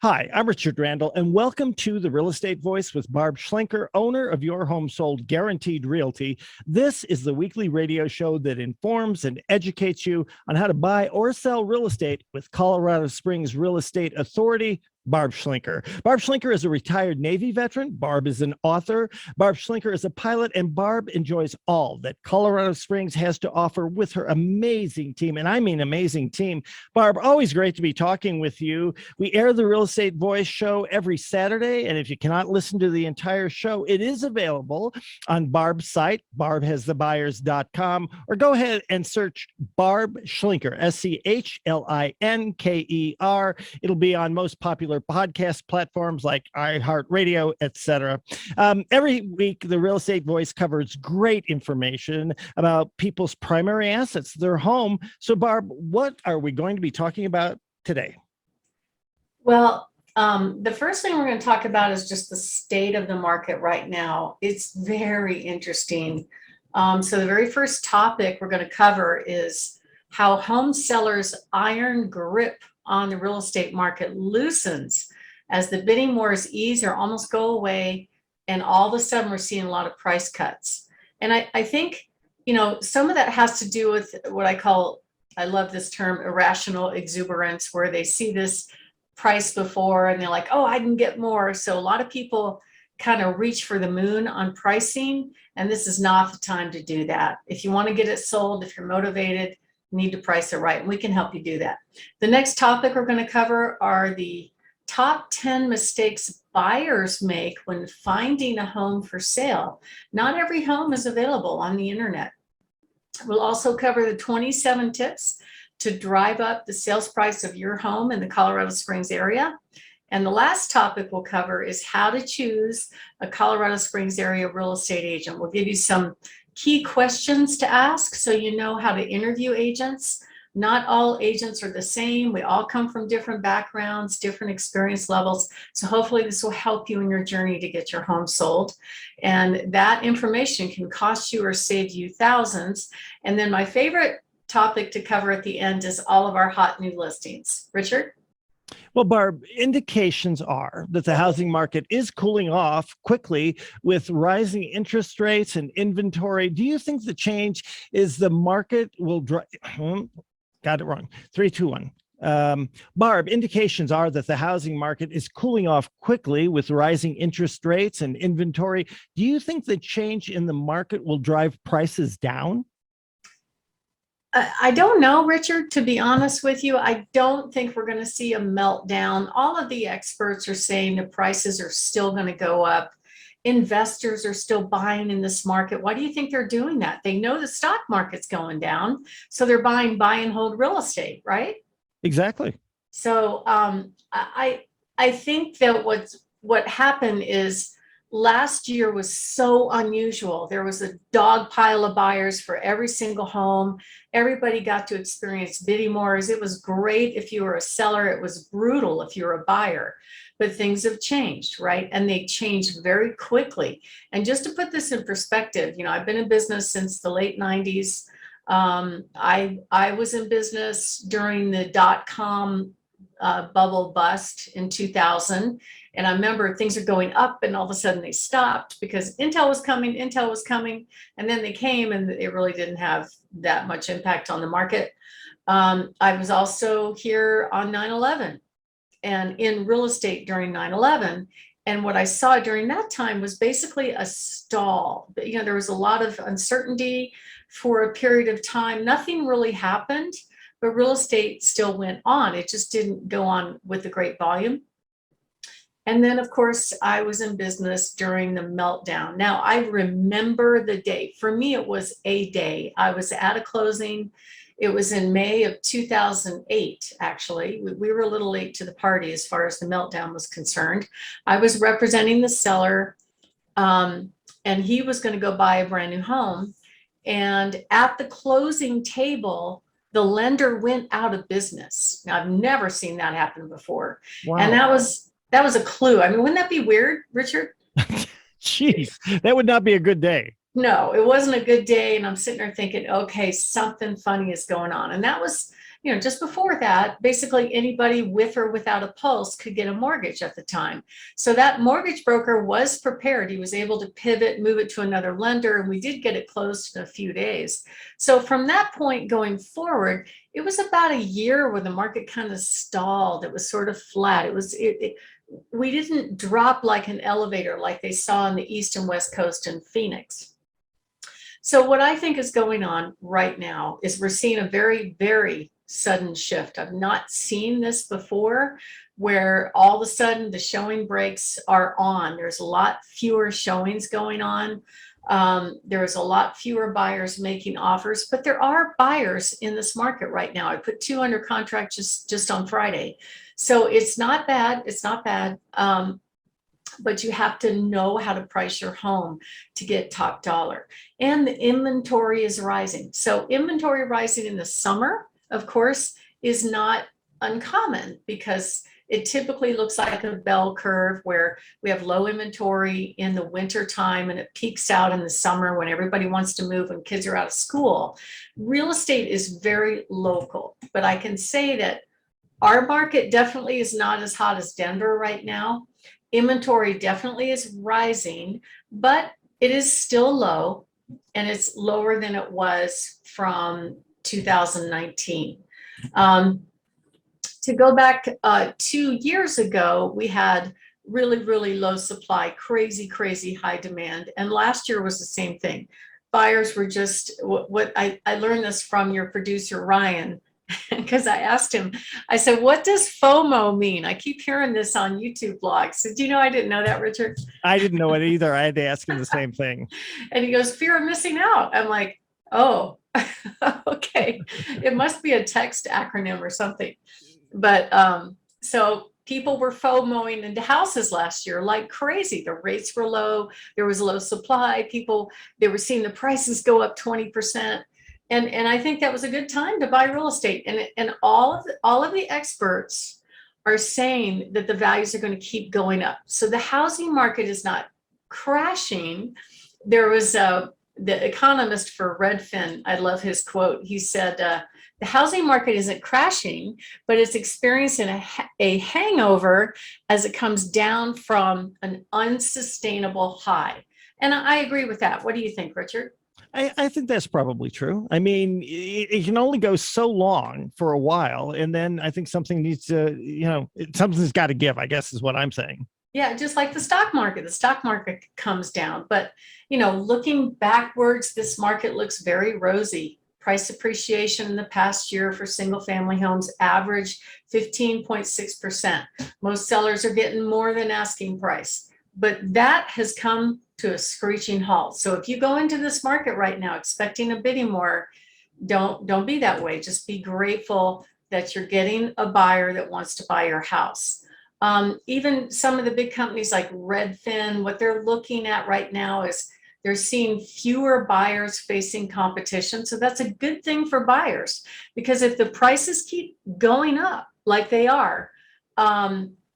Hi, I'm Richard Randall, and welcome to The Real Estate Voice with Barb Schlinker, owner of Your Home Sold Guaranteed Realty. This is the weekly radio show that informs and educates you on how to buy or sell real estate with Colorado Springs Real Estate Authority. Barb Schlinker. Barb Schlinker is a retired Navy veteran. Barb is an author. Barb Schlinker is a pilot, and Barb enjoys all that Colorado Springs has to offer with her amazing team. And I mean amazing team. Barb, always great to be talking with you. We air the Real Estate Voice show every Saturday. And if you cannot listen to the entire show, it is available on Barb's site, barbhasthebuyers.com, or go ahead and search Barb Schlinker, Schlinker. It'll be on most popular podcast platforms like iHeart Radio, etc. Every week, the Real Estate Voice covers great information about people's primary assets, their home. So, Barb, what are we going to be talking about today? Well, the first thing we're going to talk about is just the state of the market right now. It's very interesting. So the very first topic we're going to cover is how home sellers' iron grip on the real estate market loosens as the bidding wars ease or almost go away, and all of a sudden we're seeing a lot of price cuts. And I think, some of that has to do with what I love this term, irrational exuberance, where they see this price before and they're like, oh, I can get more. So a lot of people kind of reach for the moon on pricing, and this is not the time to do that. If you want to get it sold, if you're motivated, you need to price it right, and we can help you do that. The next topic we're going to cover are the top 10 mistakes buyers make when finding a home for sale. Not every home is available on the internet. We'll also cover the 27 tips to drive up the sales price of your home in the Colorado Springs area. And the last topic we'll cover is how to choose a Colorado Springs area real estate agent. We'll give you some key questions to ask so you know how to interview agents. Not all agents are the same. We all come from different backgrounds, different experience levels. So hopefully this will help you in your journey to get your home sold. And that information can cost you or save you thousands. And then my favorite topic to cover at the end is all of our hot new listings. Richard? Well, Barb, indications are that the housing market is cooling off quickly with rising interest rates and inventory. Do you think the change is the market will drive? Got it wrong. 3, 2, 1. Barb, indications are that the housing market is cooling off quickly with rising interest rates and inventory. Do you think the change in the market will drive prices down? I don't know, Richard, to be honest with you. I don't think we're going to see a meltdown. All of the experts are saying the prices are still going to go up. Investors are still buying in this market. Why do you think they're doing that? They know the stock market's going down, so they're buying buy and hold real estate, right? Exactly. So I think that what happened is last year was so unusual. There was a dog pile of buyers for every single home. Everybody got to experience bidding wars. It was great if you were a seller. It was brutal if you were a buyer. But things have changed, right? And they changed very quickly. And just to put this in perspective, I've been in business since the late 90s. I was in business during the dot-com bubble bust in 2000. And I remember things are going up and all of a sudden they stopped because Intel was coming, and then they came and it really didn't have that much impact on the market. I was also here on 9/11 and in real estate during 9/11. And what I saw during that time was basically a stall. There was a lot of uncertainty for a period of time. Nothing really happened, but real estate still went on. It just didn't go on with a great volume. And then, of course, I was in business during the meltdown. Now, I remember the day. For me, it was a day. I was at a closing. It was in May of 2008, actually. We were a little late to the party as far as the meltdown was concerned. I was representing the seller, and he was going to go buy a brand new home. And at the closing table, the lender went out of business. Now, I've never seen that happen before. Wow. And that was a clue. I mean, wouldn't that be weird, Richard? Jeez, that would not be a good day. No, it wasn't a good day. And I'm sitting there thinking, okay, something funny is going on. And that was just before that, basically anybody with or without a pulse could get a mortgage at the time. So that mortgage broker was prepared. He was able to pivot, move it to another lender, and we did get it closed in a few days. So from that point going forward, it was about a year where the market kind of stalled. It was sort of flat. We didn't drop like an elevator like they saw on the East and West Coast in Phoenix. So what I think is going on right now is we're seeing a very, very sudden shift. I've not seen this before, where all of a sudden the showing breaks are on. There's a lot fewer showings going on. There's a lot fewer buyers making offers, but there are buyers in this market right now. I put 2 under contract just on Friday. So it's not bad. It's not bad. But you have to know how to price your home to get top dollar. And the inventory is rising. So inventory rising in the summer, of course, is not uncommon because it typically looks like a bell curve where we have low inventory in the winter time and it peaks out in the summer when everybody wants to move and kids are out of school. Real estate is very local, but I can say that our market definitely is not as hot as Denver right now. Inventory definitely is rising, but it is still low, and it's lower than it was from 2019. To go back 2 years ago, we had really, really low supply, crazy, crazy high demand. And last year was the same thing. Buyers were just, what I learned this from your producer, Ryan, because I asked him, I said, what does FOMO mean? I keep hearing this on YouTube blogs. Did you know I didn't know that, Richard? I didn't know it either. I had to ask him the same thing. And he goes, fear of missing out. I'm like, oh, okay. It must be a text acronym or something. But so people were FOMOing into houses last year like crazy. The rates were low. There was low supply. They were seeing the prices go up 20%. And I think that was a good time to buy real estate. And all of the experts are saying that the values are going to keep going up. So the housing market is not crashing. There was the economist for Redfin. I love his quote. He said, the housing market isn't crashing, but it's experiencing a hangover as it comes down from an unsustainable high. And I agree with that. What do you think, Richard? I think that's probably true. I mean, it can only go so long for a while. And then I think something needs to, something's got to give, I guess is what I'm saying. Yeah, just like the stock market comes down. But, looking backwards, this market looks very rosy. Price appreciation in the past year for single family homes averaged 15.6%. Most sellers are getting more than asking price, but that has come to a screeching halt. So if you go into this market right now expecting a bidding war, don't be that way. Just be grateful that you're getting a buyer that wants to buy your house. Even some of the big companies like Redfin, what they're looking at right now is they're seeing fewer buyers facing competition. So that's a good thing for buyers, because if the prices keep going up like they are,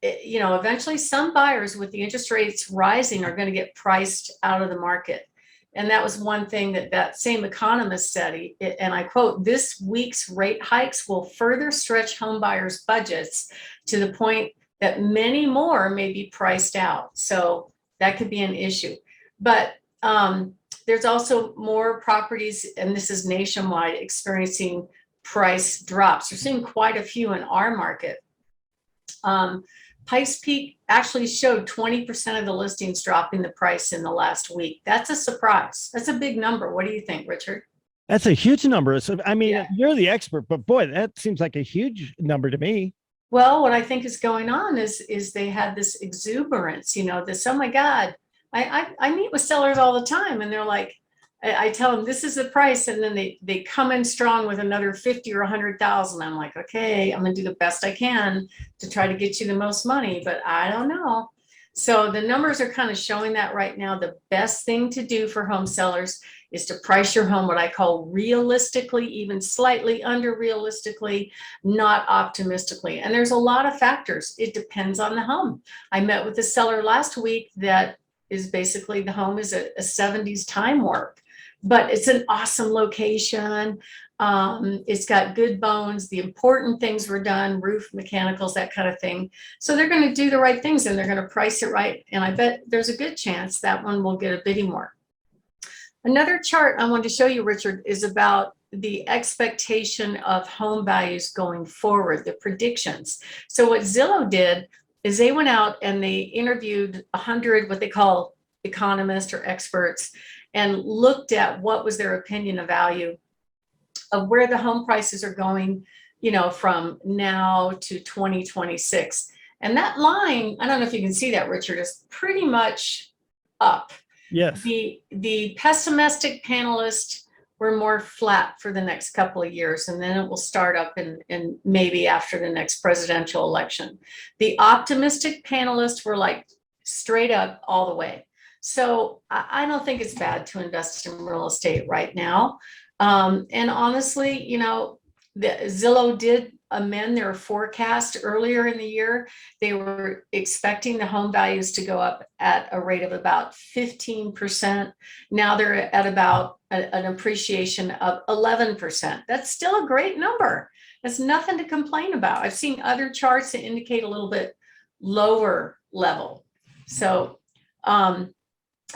eventually some buyers with the interest rates rising are going to get priced out of the market. And that was one thing that same economist said, and I quote, "This week's rate hikes will further stretch home buyers' budgets to the point that many more may be priced out." So that could be an issue. But there's also more properties, and this is nationwide, experiencing price drops. We're seeing quite a few in our market. Pikes Peak actually showed 20% of the listings dropping the price in the last week. That's a surprise. That's a big number. What do you think, Richard? That's a huge number. So, I mean, yeah. You're the expert, but boy, that seems like a huge number to me. Well, what I think is going on is they had this exuberance, this, oh my God, I meet with sellers all the time, and they're like, I tell them this is the price, and then they come in strong with another 50 or 100,000. I'm like, okay, I'm gonna do the best I can to try to get you the most money, but I don't know. So the numbers are kind of showing that right now. The best thing to do for home sellers is to price your home what I call realistically, even slightly under realistically, not optimistically. And there's a lot of factors. It depends on the home. I met with a seller last week that is basically, the home is a 70s time warp. but it's an awesome location. It's got good bones. The important things were done, roof, mechanicals, that kind of thing. So they're going to do the right things and they're going to price it right. And I bet there's a good chance that one will get a bidding war. Another chart I wanted to show you, Richard, is about the expectation of home values going forward, the predictions. So what Zillow did is they went out and they interviewed 100 what they call economists or experts and looked at what was their opinion of value of where the home prices are going, from now to 2026. And that line, I don't know if you can see that, Richard, is pretty much up. Yes. The pessimistic panelists were more flat for the next couple of years, and then it will start up in maybe after the next presidential election. The optimistic panelists were like straight up all the way. So I don't think it's bad to invest in real estate right now. And honestly, Zillow did amend their forecast earlier in the year. They were expecting the home values to go up at a rate of about 15%. Now they're at about an appreciation of 11%. That's still a great number. That's nothing to complain about. I've seen other charts that indicate a little bit lower level. So I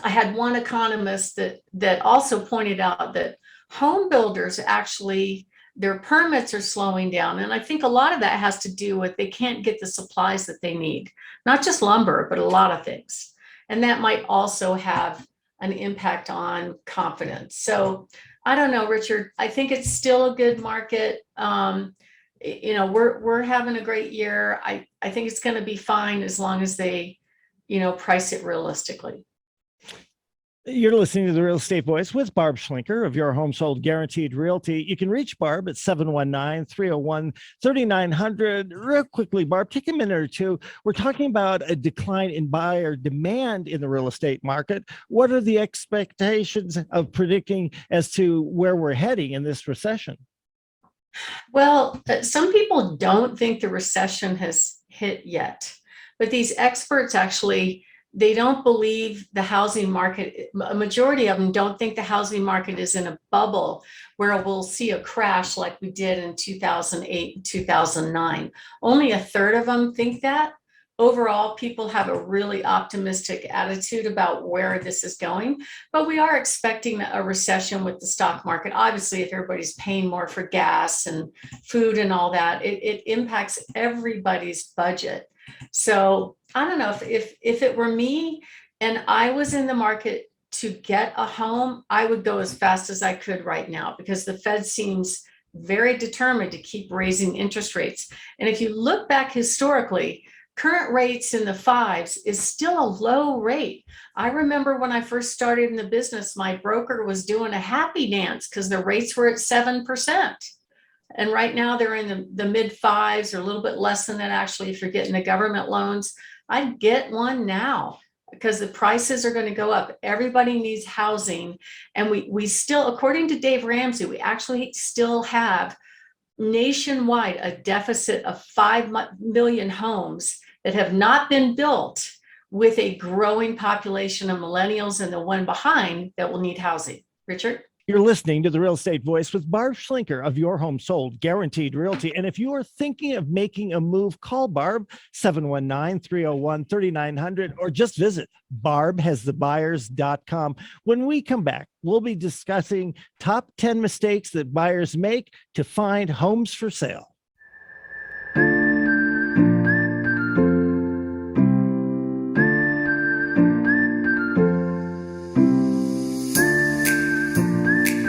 had one economist that also pointed out that home builders actually, their permits are slowing down. And I think a lot of that has to do with they can't get the supplies that they need, not just lumber, but a lot of things. And that might also have an impact on confidence. So I don't know, Richard, I think it's still a good market. We're having a great year. I think it's going to be fine as long as they, price it realistically. You're listening to The Real Estate Voice with Barb Schlinker of Your Home Sold Guaranteed Realty. You can reach Barb at 719-301-3900. Real quickly, Barb, take a minute or two. We're talking about a decline in buyer demand in the real estate market. What are the expectations of predicting as to where we're heading in this recession? Well, some people don't think the recession has hit yet, but these experts actually, they don't believe the housing market. A majority of them don't think the housing market is in a bubble where we'll see a crash like we did in 2008 and 2009. Only a third of them think that. Overall, people have a really optimistic attitude about where this is going, but we are expecting a recession with the stock market. Obviously, if everybody's paying more for gas and food and all that, it impacts everybody's budget. So I don't know if it were me and I was in the market to get a home, I would go as fast as I could right now because the Fed seems very determined to keep raising interest rates. And if you look back historically, current rates in the 5s is still a low rate. I remember when I first started in the business, my broker was doing a happy dance because the rates were at 7%. And right now they're in the mid 5s or a little bit less than that, actually, if you're getting the government loans. I'd get one now because the prices are going to go up. Everybody needs housing. And we still, according to Dave Ramsey, we actually still have nationwide a deficit of 5 million homes that have not been built with a growing population of millennials and the one behind that will need housing. Richard? You're listening to The Real Estate Voice with Barb Schlinker of Your Home Sold Guaranteed Realty. And if you are thinking of making a move, call Barb 719-301-3900 or just visit barbhasthebuyers.com. When we come back, we'll be discussing top 10 mistakes that buyers make to find homes for sale.